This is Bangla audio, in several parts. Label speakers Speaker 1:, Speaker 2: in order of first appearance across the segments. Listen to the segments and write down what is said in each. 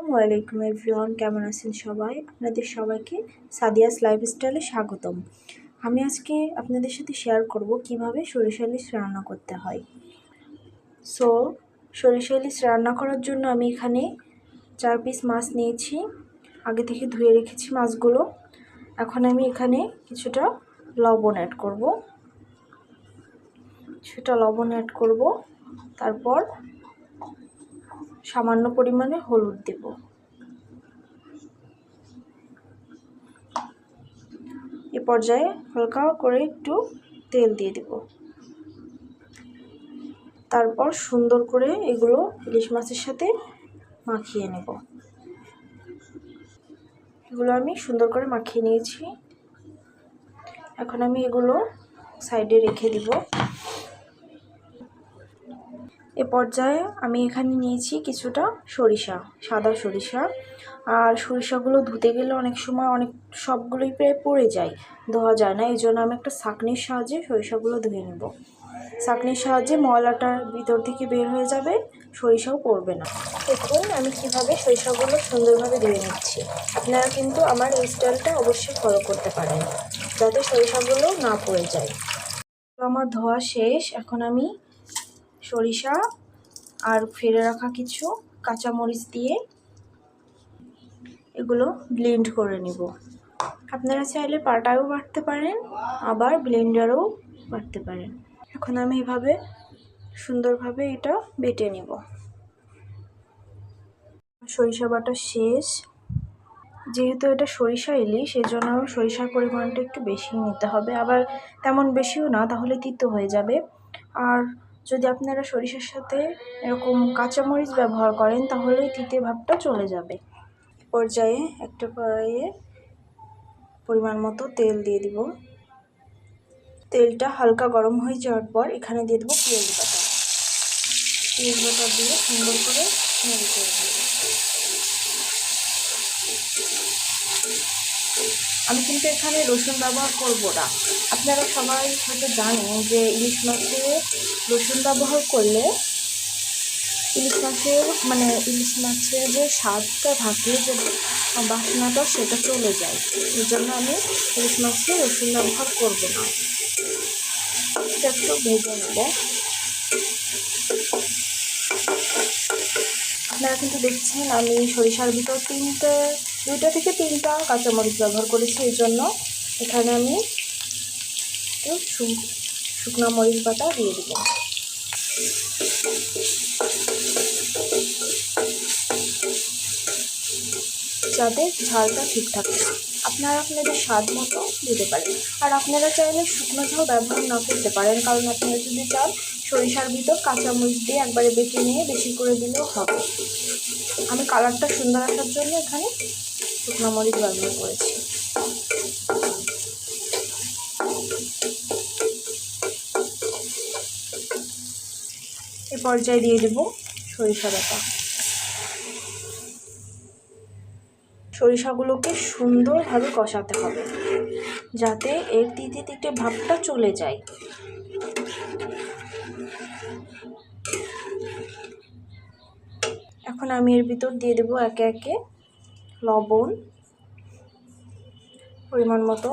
Speaker 1: আসসালামু আলাইকুম এভরিওয়ান, কেমন আছেন সবাই? আপনাদের সবাইকে সাদিয়াস লাইফস্টাইলে স্বাগতম। আমি আজকে আপনাদের সাথে শেয়ার করব কিভাবে সরিষা ইলিশ রান্না করতে হয়। সো সরিষা ইলিশ রান্না করার জন্য আমি এখানে 4 পিস মাছ নিয়েছি। আগে থেকে ধুয়ে রেখেছি মাছগুলো। এখন আমি এখানে কিছুটা লবণ অ্যাড করব, তারপর সামান্য পরিমাণে হলুদ দেব। এ পর্যায়ে হালকা করে একটু তেল দিয়ে দেব। তারপর সুন্দর করে এগুলো ইলিশ মাছের সাথে মাখিয়ে নেব। এগুলো আমি সুন্দর করে মাখিয়ে নিয়েছি। এখন আমি এগুলো সাইডে রেখে দিব। এ পর্যায়ে আমি এখানে নিয়েছি কিছুটা সরিষা, সাদা সরিষা। আর সরিষাগুলো ধুতে গেলে অনেক সময় সবগুলোই প্রায় পড়ে যায়, ধোয়া যায় না। এই জন্য আমি একটা ছাঁকনির সাহায্যে সরিষাগুলো ধুয়ে নেব। ছাঁকনির সাহায্যে ময়লাটা ভিতর থেকে বের হয়ে যাবে, সরিষাও পড়বে না। দেখুন আমি কীভাবে সরিষাগুলো সুন্দরভাবে ধুয়ে নিচ্ছি। আপনারা কিন্তু আমার এই স্টাইলটা অবশ্যই ফলো করতে পারেন, যাতে সরিষাগুলো না পড়ে যায়। আমার ধোয়া শেষ। এখন আমি সরিষা আর ফেলে রাখা কিছু কাঁচামরিচ দিয়ে এগুলো ব্লেন্ড করে নিব। আপনারা চাইলে পাটায়ও বাটতে পারেন, আবার ব্লেন্ডারও বাটতে পারেন। এখন আমি এভাবে সুন্দরভাবে এটা বেটে নিব। সরিষা বাটা শেষ। যেহেতু এটা সরিষা ইলিশ, সেজন্য সরিষার পরিমাণটা একটু বেশি নিতে হবে, আবার তেমন বেশিও না, তাহলে তিতো হয়ে যাবে। আর যদি আপনারা সরিষার সাথে এরকম কাঁচামরিচ ব্যবহার করেন, তাহলে তিতে ভাবটা চলে যাবে। পর্যায়ে একটা কড়াইয়ে পরিমাণ মতো তেল দিয়ে দিব। তেলটা হালকা গরম হয়ে যাওয়ার পর এখানে দিয়ে দেবো পেঁয়াজ বাটা। পেঁয়াজ বাটা দিয়ে সুন্দর করে নেড়ে চেড়ে দেব। আমি কিন্তু এখানে রসুন ব্যবহার করব না। আপনারা সবাই হয়তো জানেন যে ইলিশ মাছে রসুন ব্যবহার করলে ইলিশ মাছের যে স্বাদটা থাকে, যে বাসনাটা, সেটা চলে যায়। এই জন্য আমি ইলিশ মাছে রসুন ব্যবহার করব না। এটা একটু ভেজে নেব। আপনারা কিন্তু দেখছেন আমি সরিষার ভিতর 2টা থেকে 3টা কাঁচামরিচ ব্যবহার করেছি। এই জন্য এখানে আমি একটু শুকনো মরিচ বাটা দিয়ে দেব, যাতে ঝালটা ঠিকঠাক থাকে। আপনারা আপনাদের স্বাদ মতো দিতে পারেন। আর আপনারা চাইলে শুকনো ঝাল ব্যবহার না করতে পারেন, কারণ আপনারা যদি চান সরিষার ভিতর কাঁচামরিচ দিয়ে একবারে বেটে নিয়ে বেশি করে দিলেও হবে। আমি কালারটা সুন্দর আসার জন্য এখানে শুকনো মরিচ ব্যবহার করেছি। এ পর্যায়ে দিয়ে দেব সরিষা বাটা। সরিষাগুলোকে সুন্দরভাবে কষাতে হবে, যাতে এর তিতে তিতে ভাবটা চলে যায়। এখন আমি এর ভিতর দিয়ে দেব একে একে লবণ পরিমাণ মতো,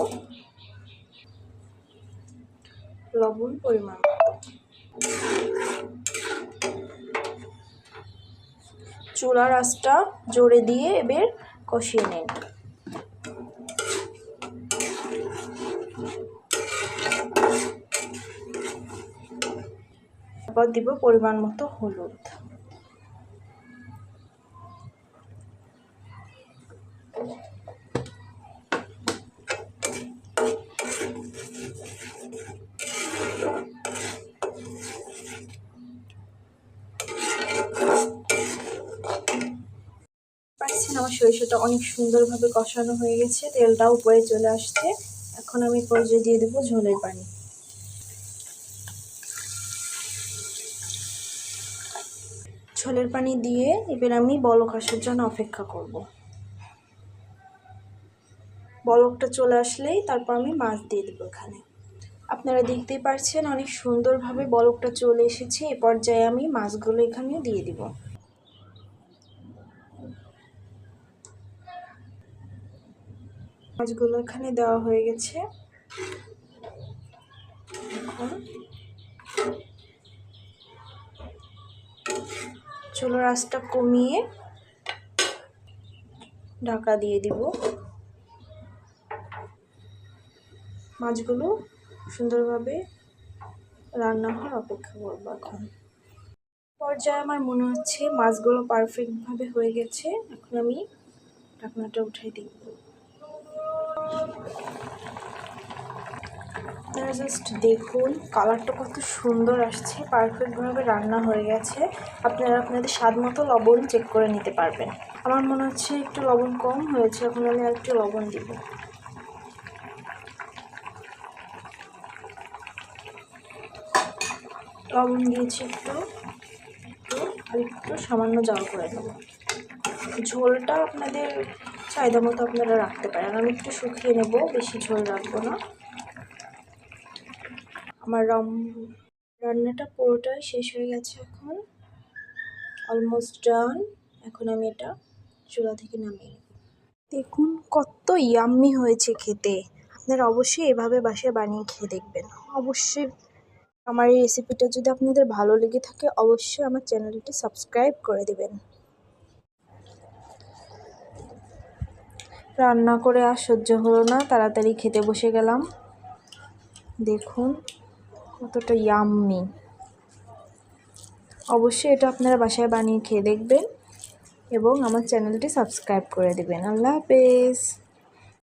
Speaker 1: চুলার আঁচটা জোরে দিয়ে এবার কষিয়ে নিন। তারপর দিব পরিমাণ মতো হলুদ। পাচ্ছেন আমার সরিষাটা অনেক সুন্দরভাবে কষানো হয়ে গেছে, তেলটাও উপরে চলে আসছে। এখন আমি পর্যায়ে দিয়ে দেবো ঝোলের পানি। ঝোলের পানি দিয়ে এবার আমি বলক আসার জন্য অপেক্ষা করব। বলকটা চলে আসলেই তারপর আমি মাছ দিয়ে দেবো এখানে। আপনারা দেখতেই পাচ্ছেন অনেক সুন্দরভাবে বলকটা চলে এসেছে। এ পর্যায়ে আমি মাছগুলো এখানে দিয়ে দিব। মাছগুলো এখানে দেওয়া হয়ে গেছে। এখন চুলার আঁচটা কমিয়ে ঢাকা দিয়ে দিব। মাছগুলো সুন্দরভাবে রান্না হওয়ার অপেক্ষা করবো। এখন পর্যায়ে আমার মনে হচ্ছে মাছগুলো পারফেক্টভাবে হয়ে গেছে। এখন আমি ঢাকনাটা উঠাই দিব। আপনারা জাস্ট দেখুন কালারটা কত সুন্দর আসছে, পারফেক্টভাবে রান্না হয়ে গেছে। আপনারা আপনাদের স্বাদ মতো লবণ চেক করে নিতে পারবেন। আমার মনে হচ্ছে একটু লবণ কম হয়েছে, এখন আমি আরেকটু লবণ দিব। লবণ দিয়েছি একটু আর একটু সামান্য জাল করে নেব। ঝোলটা আপনাদের চাহিদা মতো আপনারা রাখতে পারেন। আমি একটু শুকিয়ে নেব, বেশি ঝোল রাখবো না। আমার রান্নাটা পুরোটাই শেষ হয়ে গেছে, এখন অলমোস্ট ডান। এখন আমি এটা চুলা থেকে নামিয়ে নেব। দেখুন কত ইয়াম্মি হয়েছে খেতে। আপনারা অবশ্যই এভাবে বাসায় বানিয়ে খেয়ে দেখবেন। অবশ্যই আমার এই রেসিপিটা যদি আপনাদের ভালো লেগে থাকে অবশ্যই আমার চ্যানেলটি সাবস্ক্রাইব করে দেবেন। রান্না করে আর সহ্য হলো না, তাড়াতাড়ি খেতে বসে গেলাম। দেখুন কতটা ইয়াম্মি। অবশ্যই এটা আপনারা বাসায় বানিয়ে খেয়ে দেখবেন এবং আমার চ্যানেলটি সাবস্ক্রাইব করে দেবেন। আল্লাহ হাফেজ।